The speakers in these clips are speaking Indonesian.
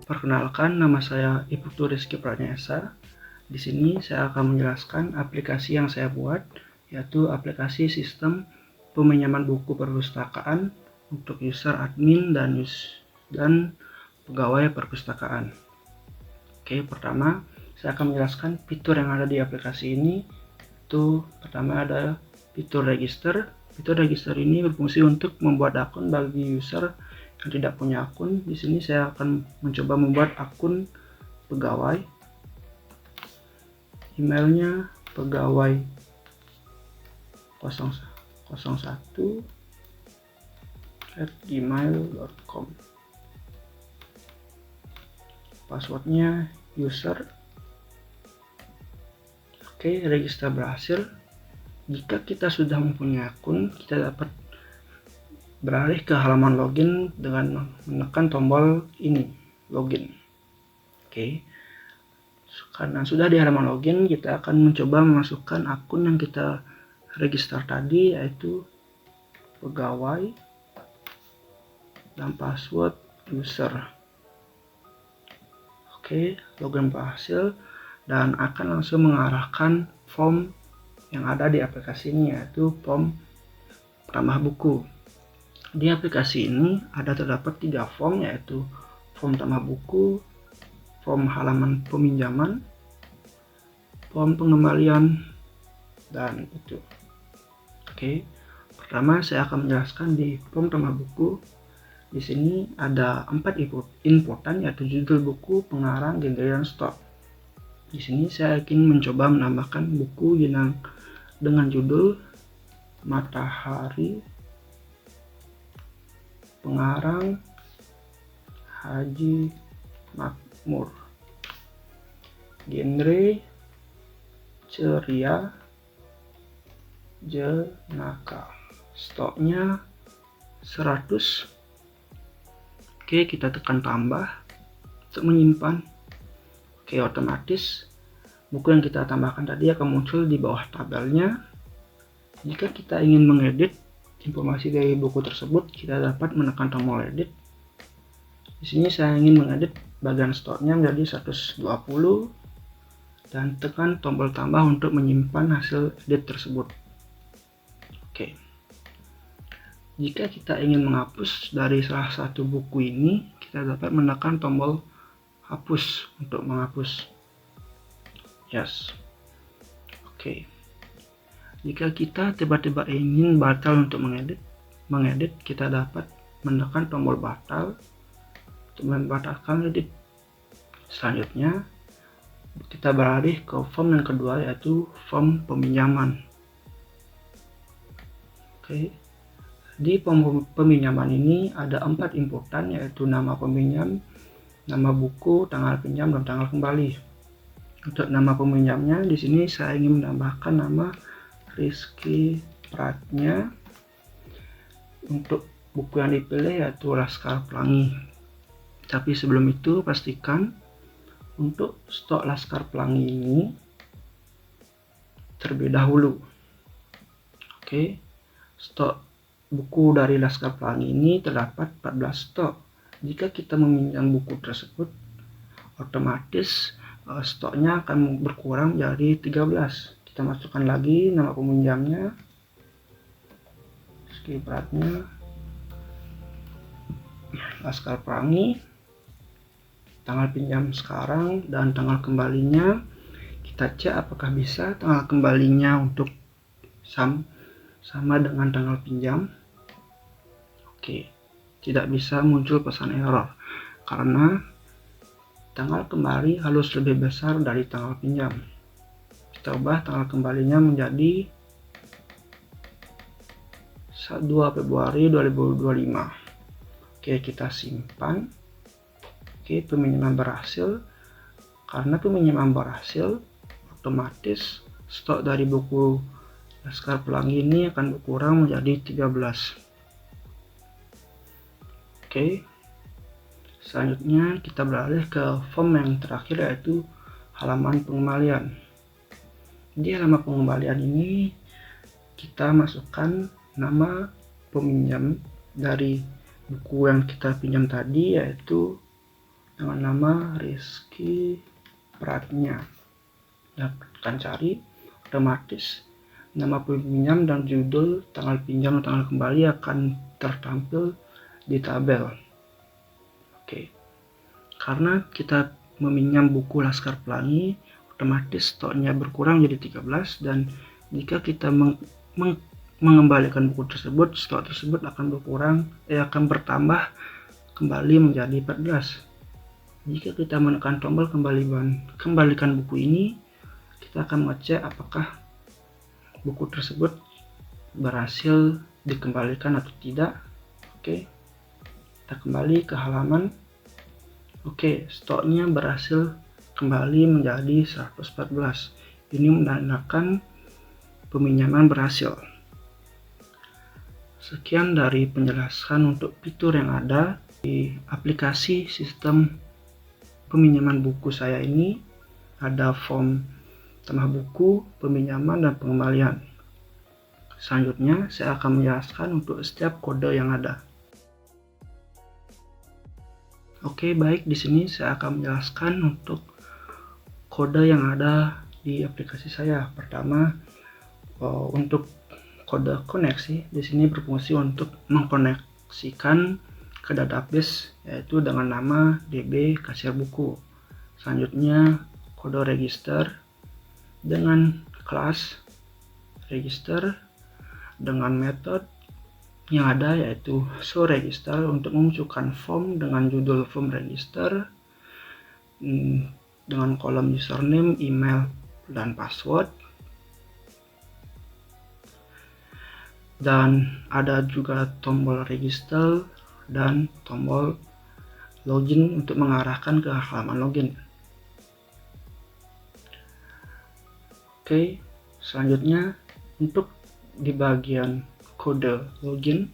Perkenalkan, nama saya Iputu Rizky Pranesa. Di sini saya akan menjelaskan aplikasi yang saya buat, yaitu aplikasi sistem peminjaman buku perpustakaan untuk user admin dan pegawai perpustakaan. Oke, pertama saya akan menjelaskan fitur yang ada di aplikasi ini. Itu pertama ada fitur register. Fitur register ini berfungsi untuk membuat akun bagi user yang tidak punya akun. Di sini saya akan mencoba membuat akun pegawai. Emailnya pegawai 01@gmail.com. Passwordnya user. Oke, register berhasil. Jika kita sudah mempunyai akun, kita dapat beralih ke halaman login dengan menekan tombol ini, login. Oke, karena sudah di halaman login, kita akan mencoba memasukkan akun yang kita register tadi, yaitu pegawai dan password user. Oke, login berhasil dan akan langsung mengarahkan form yang ada di aplikasi ini, yaitu form tambah buku. Di aplikasi ini terdapat 3 form, yaitu form tambah buku, form halaman peminjaman, form pengembalian, dan itu. Oke, pertama saya akan menjelaskan di form tambah buku. Di sini ada 4 inputan, yaitu judul buku, pengarang, genre, dan stok. Di sini saya ingin mencoba menambahkan buku dengan judul Matahari, pengarang Haji Makmur, genre ceria, jenaka, stoknya 100. Oke, kita tekan tambah untuk menyimpan. Oke, otomatis buku yang kita tambahkan tadi akan muncul di bawah tabelnya. Jika kita ingin mengedit informasi dari buku tersebut, kita dapat menekan tombol edit. Di sini saya ingin mengedit bagian stoknya menjadi 120 dan tekan tombol tambah untuk menyimpan hasil edit tersebut. Oke. Jika kita ingin menghapus dari salah satu buku ini, kita dapat menekan tombol hapus untuk menghapus. Yes. Oke. Jika kita tiba-tiba ingin batal untuk mengedit, kita dapat menekan tombol batal untuk membatalkan edit. Selanjutnya, kita beralih ke form yang kedua, yaitu form peminjaman. Oke. Di form peminjaman ini ada 4 inputan, yaitu nama peminjam, nama buku, tanggal pinjam, dan tanggal kembali. Untuk nama peminjamnya, di sini saya ingin menambahkan nama Rizky Pratnya. Untuk buku yang dipilih yaitu Laskar Pelangi. Tapi sebelum itu, pastikan untuk stok Laskar Pelangi ini terlebih dahulu. Oke, stok buku dari Laskar Pelangi ini terdapat 14 stok. Jika kita meminjam buku tersebut, otomatis stoknya akan berkurang jadi 13. Kita masukkan lagi nama peminjamnya, skipratnya, Laskar Pelangi, tanggal pinjam sekarang, dan tanggal kembalinya. Kita cek apakah bisa tanggal kembalinya untuk sama dengan tanggal pinjam. Oke, tidak bisa muncul pesan error karena tanggal kembali harus lebih besar dari tanggal pinjam. Kita ubah tanggal kembalinya menjadi 2 Februari 2025. Oke, kita simpan. Oke, peminjaman berhasil. Karena peminjaman berhasil, otomatis stok dari buku Laskar Pelangi ini akan berkurang menjadi 13. Oke. Selanjutnya kita beralih ke form yang terakhir, yaitu halaman pengembalian. Di halaman pengembalian ini kita masukkan nama peminjam dari buku yang kita pinjam tadi, yaitu dengan nama Rizky Pratnya. Dan akan cari, otomatis nama peminjam dan judul, tanggal pinjam dan tanggal kembali akan tertampil di tabel. Oke. Karena kita meminjam buku Laskar Pelangi, otomatis stoknya berkurang jadi 13, dan jika kita mengembalikan buku tersebut, stok tersebut akan bertambah kembali menjadi 14. Jika kita menekan tombol kembalikan buku ini, kita akan mengecek apakah buku tersebut berhasil dikembalikan atau tidak. Oke, kita kembali ke halaman. Oke, stoknya berhasil kembali menjadi 114. Ini menandakan peminjaman berhasil. Sekian dari penjelasan untuk fitur yang ada di aplikasi sistem peminjaman buku saya ini. Ada form tambah buku, peminjaman, dan pengembalian. Selanjutnya, saya akan menjelaskan untuk setiap kode yang ada. Oke, baik, di sini saya akan menjelaskan untuk kode yang ada di aplikasi saya. Pertama, untuk kode koneksi, di sini berfungsi untuk mengkoneksikan ke database, yaitu dengan nama DB kasir buku. Selanjutnya, kode register dengan kelas register dengan metode yang ada, yaitu show-register untuk memunculkan form dengan judul form register dengan kolom username, email, dan password. Dan ada juga tombol register dan tombol login untuk mengarahkan ke halaman login. Oke, selanjutnya untuk di bagian kode login,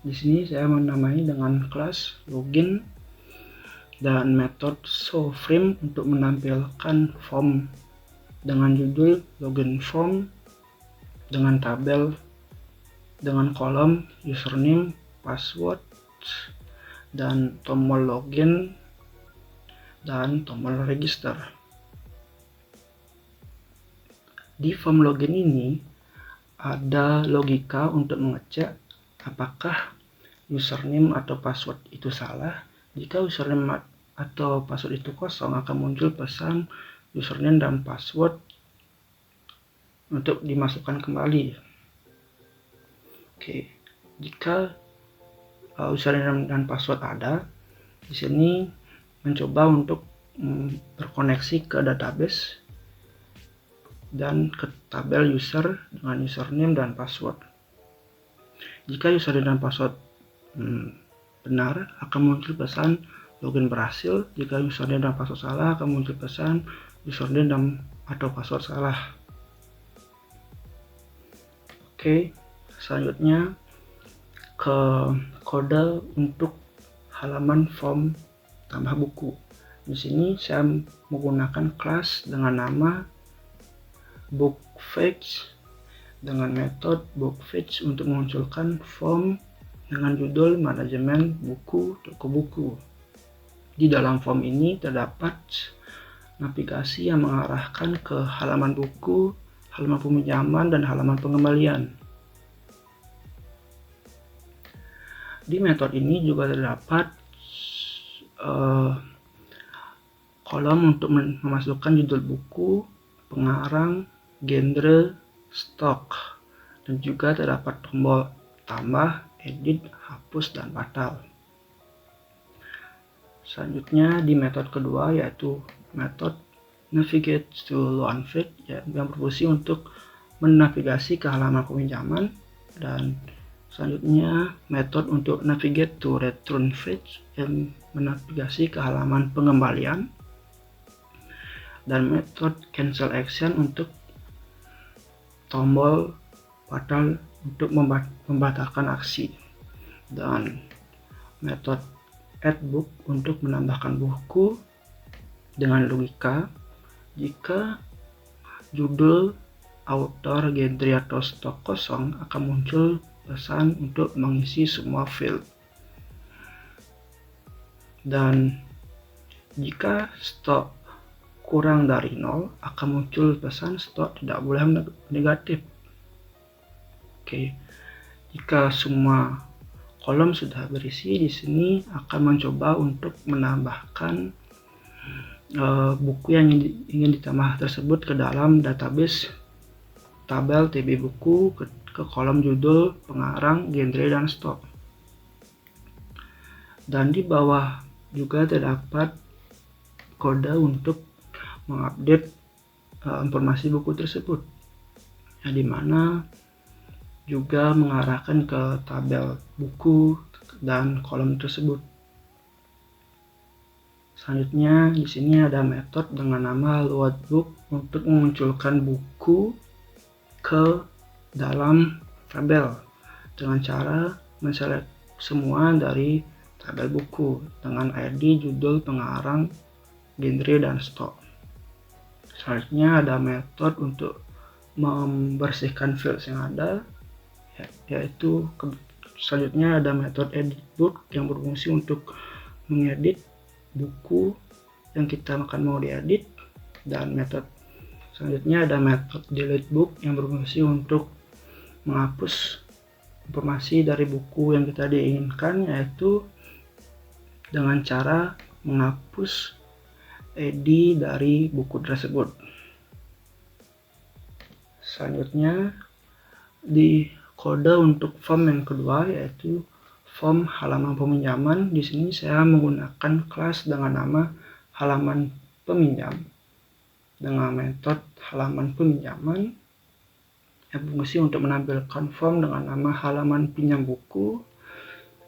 di sini saya menamai dengan kelas login dan metode showFrame untuk menampilkan form dengan judul login form dengan tabel dengan kolom username, password, dan tombol login dan tombol register. Di form login ini ada logika untuk mengecek apakah username atau password itu salah. Jika username atau password itu kosong, akan muncul pesan username dan password untuk dimasukkan kembali. Oke, jika username dan password ada, di sini mencoba untuk berkoneksi ke database dan ke tabel user dengan username dan password. Jika username dan password benar, akan muncul pesan login berhasil. Jika username dan password salah, akan muncul pesan username dan atau password salah. Oke, selanjutnya ke kode untuk halaman form tambah buku. Di sini saya menggunakan kelas dengan nama bookfetch dengan metode bookfetch untuk memunculkan form dengan judul manajemen buku toko buku. Di dalam form ini terdapat navigasi yang mengarahkan ke halaman buku, halaman peminjaman, dan halaman pengembalian. Di metode ini juga terdapat kolom untuk memasukkan judul buku, pengarang, genre, stok, dan juga terdapat tombol tambah, edit, hapus, dan batal. Selanjutnya di metode kedua, yaitu metode navigate to loan feed, yang berfungsi untuk menavigasi ke halaman peminjaman. Dan selanjutnya metode untuk navigate to return feed, yang menavigasi ke halaman pengembalian. Dan metode cancel action untuk tombol batal untuk membatalkan aksi. Dan metode add book untuk menambahkan buku dengan logika. Jika judul, author, genre, atau stok kosong, akan muncul pesan untuk mengisi semua field. Dan Jika stok kurang dari 0, akan muncul pesan stok tidak boleh negatif. Oke, jika semua kolom sudah berisi, di sini akan mencoba untuk menambahkan buku yang ingin ditambah tersebut ke dalam database tabel TB buku ke kolom judul, pengarang, genre, dan stok. Dan di bawah juga terdapat kode untuk mengupdate informasi buku tersebut, yang dimana juga mengarahkan ke tabel buku dan kolom tersebut. Selanjutnya di sini ada metode dengan nama loadbook untuk memunculkan buku ke dalam tabel dengan cara menselect semua dari tabel buku dengan ID, judul, pengarang, genre, dan stok. Selanjutnya ada metode untuk membersihkan files yang ada, yaitu selanjutnya ada metode edit book yang berfungsi untuk mengedit buku yang kita akan mau diedit, dan metode selanjutnya ada metode delete book yang berfungsi untuk menghapus informasi dari buku yang kita diinginkan, yaitu dengan cara menghapus ID dari buku tersebut. Selanjutnya di kode untuk form yang kedua, yaitu form halaman peminjaman. Di sini saya menggunakan kelas dengan nama halaman peminjam dengan metode halaman peminjaman yang berfungsi untuk menampilkan form dengan nama halaman pinjam buku,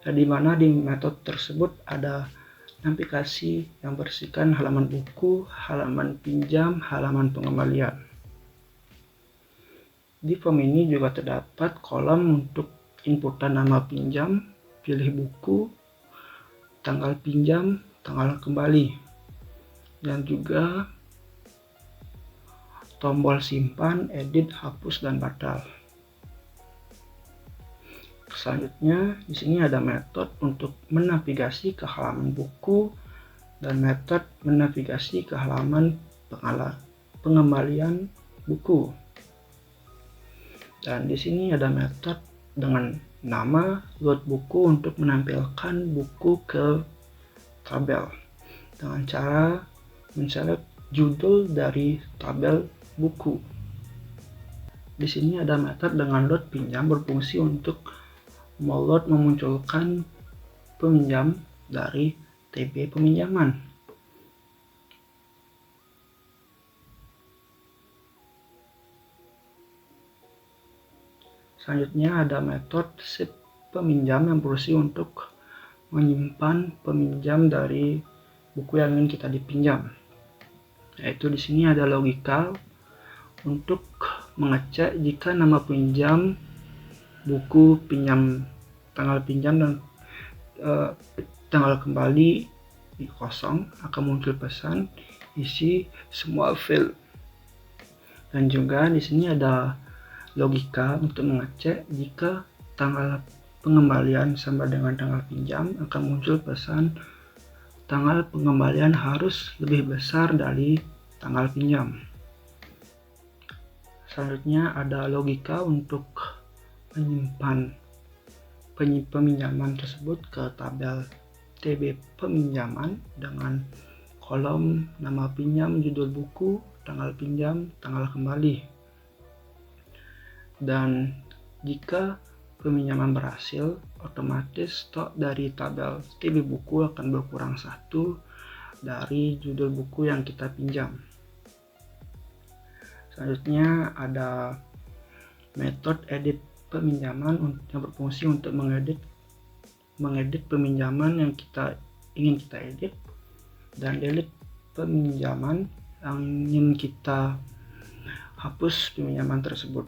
di mana di metode tersebut ada navigasi yang bersihkan halaman buku, halaman pinjam, halaman pengembalian. Di form ini juga terdapat kolom untuk inputan nama pinjam, pilih buku, tanggal pinjam, tanggal kembali, dan juga tombol simpan, edit, hapus, dan batal. Selanjutnya di sini ada metode untuk menavigasi ke halaman buku dan metode menavigasi ke halaman pengembalian buku. Dan di sini ada metode dengan nama load buku untuk menampilkan buku ke tabel dengan cara menselect judul dari tabel buku. Di sini ada metode dengan load pinjam berfungsi untuk memunculkan peminjam dari TB peminjaman. Selanjutnya ada metode save peminjam yang berfungsi untuk menyimpan peminjam dari buku yang ingin kita dipinjam. Yaitu di sini ada logika untuk mengecek jika nama pinjam, buku pinjam, tanggal pinjam, dan tanggal kembali kosong, akan muncul pesan isi semua file. Dan juga di sini ada logika untuk mengecek jika tanggal pengembalian sama dengan tanggal pinjam, akan muncul pesan tanggal pengembalian harus lebih besar dari tanggal pinjam. Selanjutnya ada logika untuk menyimpan peminjaman tersebut ke tabel TB peminjaman dengan kolom nama pinjam, judul buku, tanggal pinjam, tanggal kembali. Dan jika peminjaman berhasil, otomatis stok dari tabel TB buku akan berkurang 1 dari judul buku yang kita pinjam. Selanjutnya ada metode edit peminjaman yang berfungsi untuk mengedit peminjaman yang ingin kita edit, dan delete peminjaman yang ingin kita hapus peminjaman tersebut,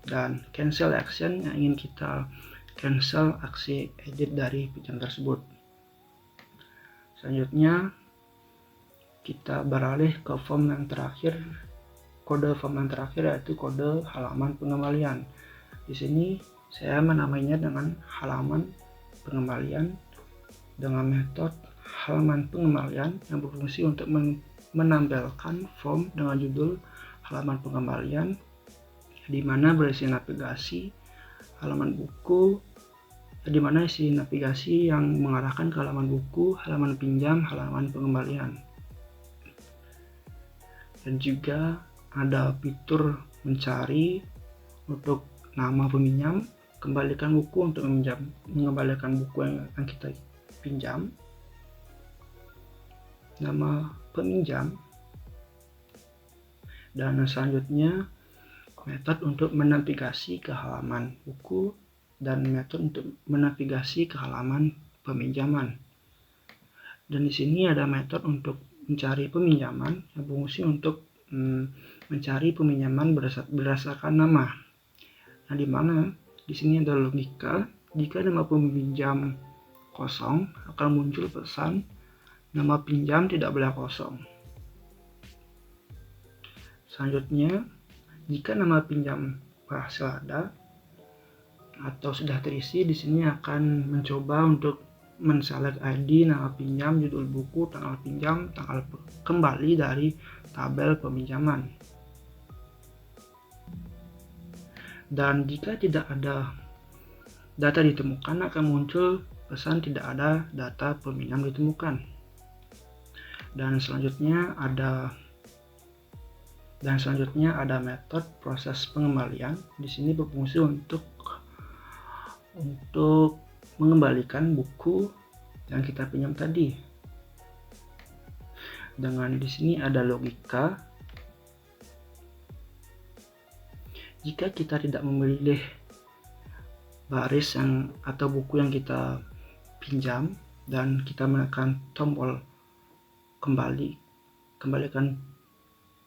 dan cancel action yang ingin kita cancel aksi edit dari pinjam tersebut. Selanjutnya kita beralih ke form yang terakhir, kode form yang terakhir, yaitu kode halaman pengembalian. Di sini saya menamainya dengan halaman pengembalian dengan metode halaman pengembalian yang berfungsi untuk menampilkan form dengan judul halaman pengembalian, di mana berisi navigasi halaman buku, di mana isi navigasi yang mengarahkan ke halaman buku, halaman pinjam, halaman pengembalian. Dan juga ada fitur mencari untuk nama peminjam, kembalikan buku untuk mengembalikan buku yang akan kita pinjam, nama peminjam, dan selanjutnya metode untuk menavigasi ke halaman buku dan metode untuk menavigasi ke halaman peminjaman. Dan di sini ada metode untuk mencari peminjaman yang berfungsi untuk mencari peminjaman berdasarkan nama. Nah, di mana di sini ada logika, jika nama peminjam kosong akan muncul pesan nama pinjam tidak boleh kosong. Selanjutnya, jika nama pinjam berhasil ada atau sudah terisi, di sini akan mencoba untuk menselect ID, nama pinjam, judul buku, tanggal pinjam, tanggal kembali dari tabel peminjaman. Dan jika tidak ada data ditemukan, akan muncul pesan tidak ada data peminjam ditemukan. Dan selanjutnya ada metode proses pengembalian. Di sini berfungsi untuk mengembalikan buku yang kita pinjam tadi. Dengan di sini ada logika. Jika kita tidak memilih baris atau buku yang kita pinjam dan kita menekan tombol kembalikan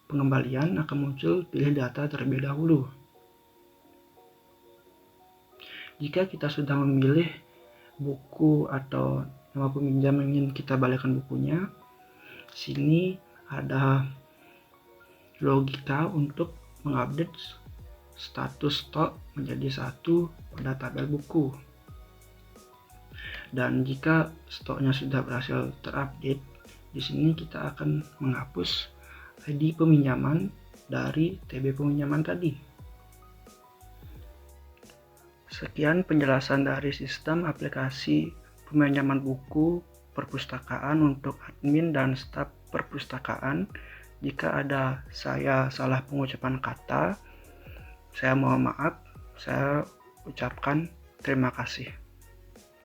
pengembalian, akan muncul pilih data terlebih dahulu. Jika kita sudah memilih buku atau nama peminjam yang ingin kita balikkan bukunya, sini ada logika untuk mengupdate status stok menjadi 1 pada tabel buku. Dan jika stoknya sudah berhasil terupdate, di sini kita akan menghapus ID peminjaman dari TB peminjaman tadi. Sekian penjelasan dari sistem aplikasi peminjaman buku perpustakaan untuk admin dan staf perpustakaan. Jika ada saya salah pengucapan kata, saya mohon maaf. Saya ucapkan terima kasih.